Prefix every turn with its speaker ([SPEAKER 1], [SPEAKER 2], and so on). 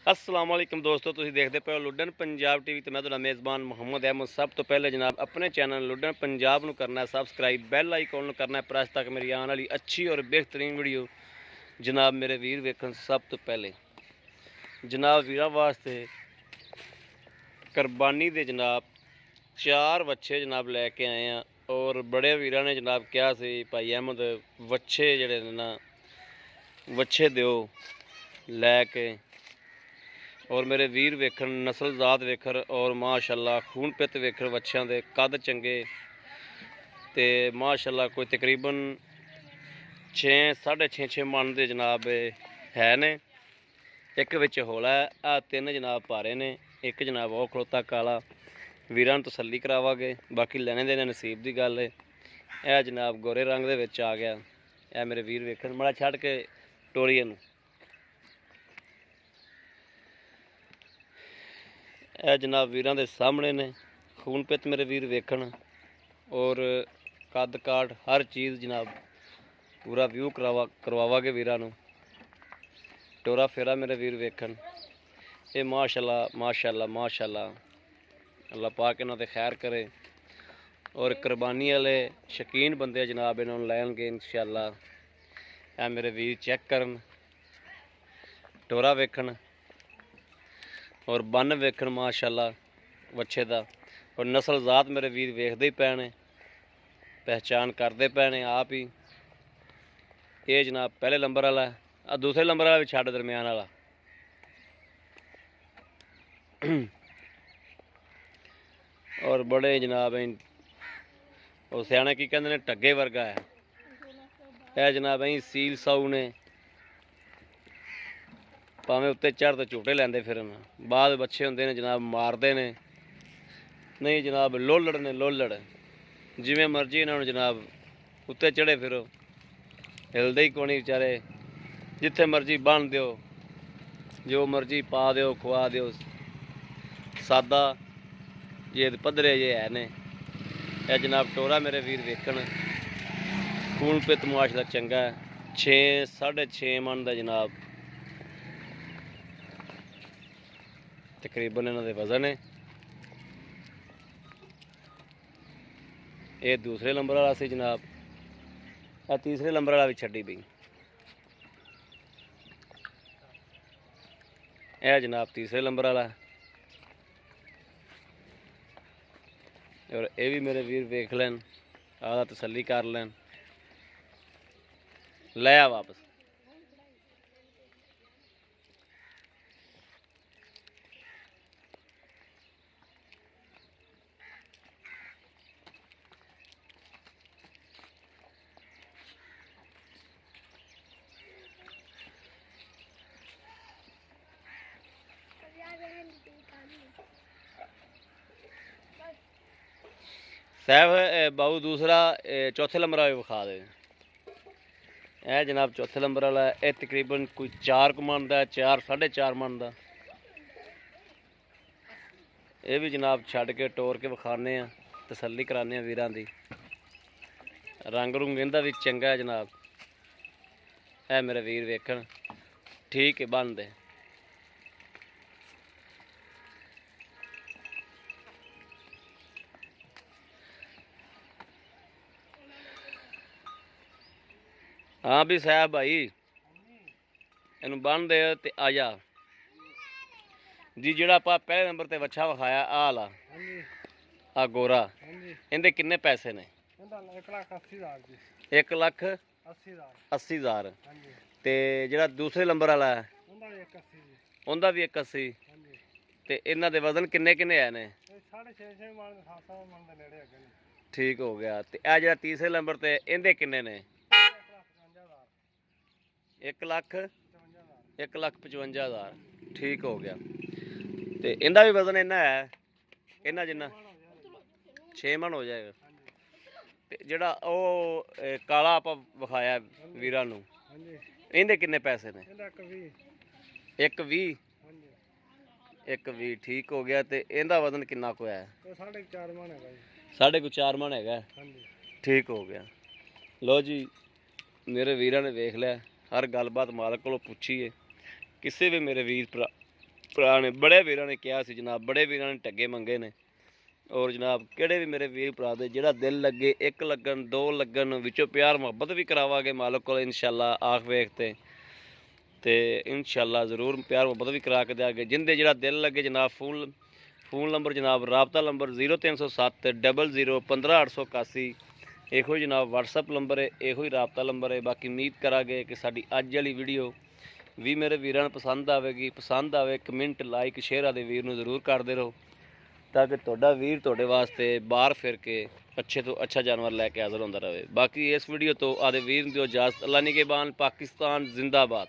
[SPEAKER 1] अस्सलाम वालेकुम दोस्तों, तुसीं देखते पे हो लुडन पंजाब टीवी ते मैं तुहाडा मेज़बान मुहम्मद अहमद। सब तो पहले जनाब अपने चैनल लुडन पंजाब नूं करना है सबसक्राइब, बैल आइकॉन नूं करना है प्रेस ताकि मेरी आने वाली अच्छी और बेहतरीन वीडियो जनाब मेरे वीर वेखण सब तो पहले। जनाब वीरां वास्ते कुरबानी दे जनाब 4 वच्छे जनाब लैके आए हैं और बड़े वीरां ने जनाब कहा सी भाई अहमद वच्छे जिहड़े ने ना वच्छे दिओ लैके और मेरे वीर वेखण नस्ल जात वेखण और माशाअल्लाह खून पित वेखण वच्छियां दे कद चंगे ते माशाअल्लाह कोई तकरीबन 6-6.5 मन दे जनाब है ने। एक विच होला है, आ 3 जनाब भारे ने, एक जनाब वो खड़ोता काला। वीरां नूं तसल्ली करावांगे, बाकी लैने देने नसीब दी गल है। यह जनाब गोरे रंग दे विच आ गया, यह मेरे वीर वेखण मड़ा छड़ के टोरीए नूं। यह जनाब वीरां दे सामने ने, खून पित मेरे वीर वेखण और कद काठ हर चीज़ जनाब पूरा व्यू करवावांगे वीरां नूं। टोरा फेरा मेरे वीर वेखण, ये माशाअल्लाह माशाअल्लाह माशाअल्लाह अल्लाह पाक इन्हां ते खैर करे और कुरबानी वाले शकीन बंदे जनाब इन्हां नूं लैणगे इंशाअल्लाह। यह मेरे वीर चैक करन, टोरा वेखण और बन वेखण माशाअल्लाह वच्छे दा और नस्ल जात मेरे वीर वेखदे ही पए ने, पहचान करते पे ने आप ही। ये जनाब पहले नंबर वाला है, दूसरे नंबर वाला भी छड़ दरम्यान वाला। और बड़े जनाब और सियाने की कहते हैं टग्गे वर्गा है। यह जनाब सील साऊ ने, भावें उत्ते चढ़ तो झूटे लैंदे फिरन, बाद बच्चे होंदे ने जनाब मारते ने नहीं जनाब। लोलड़ ने लोलड़, जिमें मर्जी इन्होंने जनाब उत्ते चढ़े फिरो, हिलदे ही कोनी बेचारे। जिथे मर्जी बन दो, जो मर्जी पा दो खुआ दो, सादा जे पद्धरे जे है ने। यह जनाब टोरा मेरे वीर वेखण खून पित मुआशरा चंगा है, 6-6.5 मन का जनाब तकरीबन इन्हां दे वजन है। ये दूसरे नंबर वाला सी जनाब, आ तीसरे नंबर वाला भी छड्डी पई। यह जनाब तीसरे नंबर वाला है और ये भी मेरे वीर वेख लैन, आदा तसल्ली कर लैन, लै आ वापस। साहब बाबू दूसरा चौथे नंबर वाला विखा दे। यह जनाब चौथे नंबर वाला है, यह तकरीबन कोई 4 मन का, 4-4.5 मन का। यह भी जनाब छड़ के टोर के विखाने, तसल्ली कराने वीरां दी। रंग रुंग इहदा भी चंगा है जनाब। है मेरे वीर वेखण ठीक है बनदे। हाँ भी साहब भाई इनू बन दे ते आ जा जी। जिहड़ा आपां पहले नंबर ते वच्छा विखाया आ ला आ गोरा, इहदे किन्ने पैसे ने? 1,80,000। ते जिहड़ा दूसरे नंबर वाला है उहदा भी 1,80। ते इन्हां दे वजन किन्ने किन्ने है ने? 6.5 ठीक हो गया। ते आ जिहड़ा तीसरे नंबर ते इहदे किन्ने ने? 1,55,000 ठीक हो गया। ते इहदा भी वजन इन्ना है, इन्ना जिन्ना 6 मन हो जाएगा। ते जिहड़ा ओ काला आपां विखाया वीरां नूं, इहदे किन्ने पैसे ने? 1,20 1,20 ठीक हो गया। ते इहदा वजन किन्ना को है? 4.5 मन है ठीक हो गया। लो जी मेरे वीरां ने वेख लिया, हर गलबात मालक को पुछी है। किसी भी मेरे वीर भरा ਭਰਾ ਨੇ, ਬੜੇ ਵੀਰਾਂ ਨੇ ਕਿਹਾ ਸੀ ਜਨਾਬ, ਬੜੇ ਵੀਰਾਂ ਨੇ ਟੱਗੇ ਮੰਗੇ ਨੇ। ਔਰ ਜਨਾਬ ਕਿਹੜੇ ਵੀ ਮੇਰੇ ਵੀਰ ਭਰਾ ਦੇ ਜਿਹੜਾ ਦਿਲ ਲੱਗੇ, 1 ਲੱਗਣ 2 ਲੱਗਣ, ਵਿੱਚੋਂ ਪਿਆਰ ਮੁਹੱਬਤ ਵੀ ਕਰਾਵਾਂਗੇ ਮਾਲਕ ਕੋਲ ਇਨਸ਼ਾਅੱਲਾ ਆਖ ਵੇਖ ਤੇ ਇਨਸ਼ਾਅੱਲਾ ਜ਼ਰੂਰ ਪਿਆਰ ਮੁਹੱਬਤ ਵੀ ਕਰਾ ਕੇ ਦਿਆਂਗੇ। ਜਿੰਦੇ ਜਿਹੜਾ ਦਿਲ ਲੱਗੇ ਜਨਾਬ, ਫੋਨ ਨੰਬਰ ਜਨਾਬ, ਰਾਬਤਾ ਨੰਬਰ 0307 00 15881। ਇਹੋ ਹੀ ਜਨਾਬ WhatsApp ਨੰਬਰ ਹੈ, ਇਹੋ ਹੀ ਰਾਬਤਾ ਨੰਬਰ ਹੈ। ਬਾਕੀ ਉਮੀਦ ਕਰਾਂਗੇ ਕਿ ਸਾਡੀ ਅੱਜ ਵਾਲੀ ਵੀਡੀਓ ਵੀ ਮੇਰੇ ਵੀਰਾਂ ਨੂੰ ਪਸੰਦ ਆਵੇਗੀ। ਪਸੰਦ ਆਵੇ ਕਮੈਂਟ ਲਾਈਕ ਸ਼ੇਅਰ ਆਦੇ ਵੀਰ ਨੂੰ ਜ਼ਰੂਰ ਕਰਦੇ ਰਹੋ, ਤਾਂ ਕਿ ਤੁਹਾਡਾ ਵੀਰ ਤੁਹਾਡੇ ਵਾਸਤੇ ਬਾਹਰ ਫਿਰ ਕੇ ਅੱਛੇ ਤੋਂ ਅੱਛਾ ਜਾਨਵਰ ਲੈ ਕੇ ਹਾਜ਼ਰ ਹੁੰਦਾ ਰਹੇ। ਬਾਕੀ ਇਸ ਵੀਡੀਓ ਤੋਂ ਆਦੇ ਵੀਰ ਨੂੰ ਦਿਓ ਇਜਾਜ਼ਤ। ਅੱਲਾ ਨਿਗਹਿਬਾਨ। ਪਾਕਿਸਤਾਨ ਜ਼ਿੰਦਾਬਾਦ।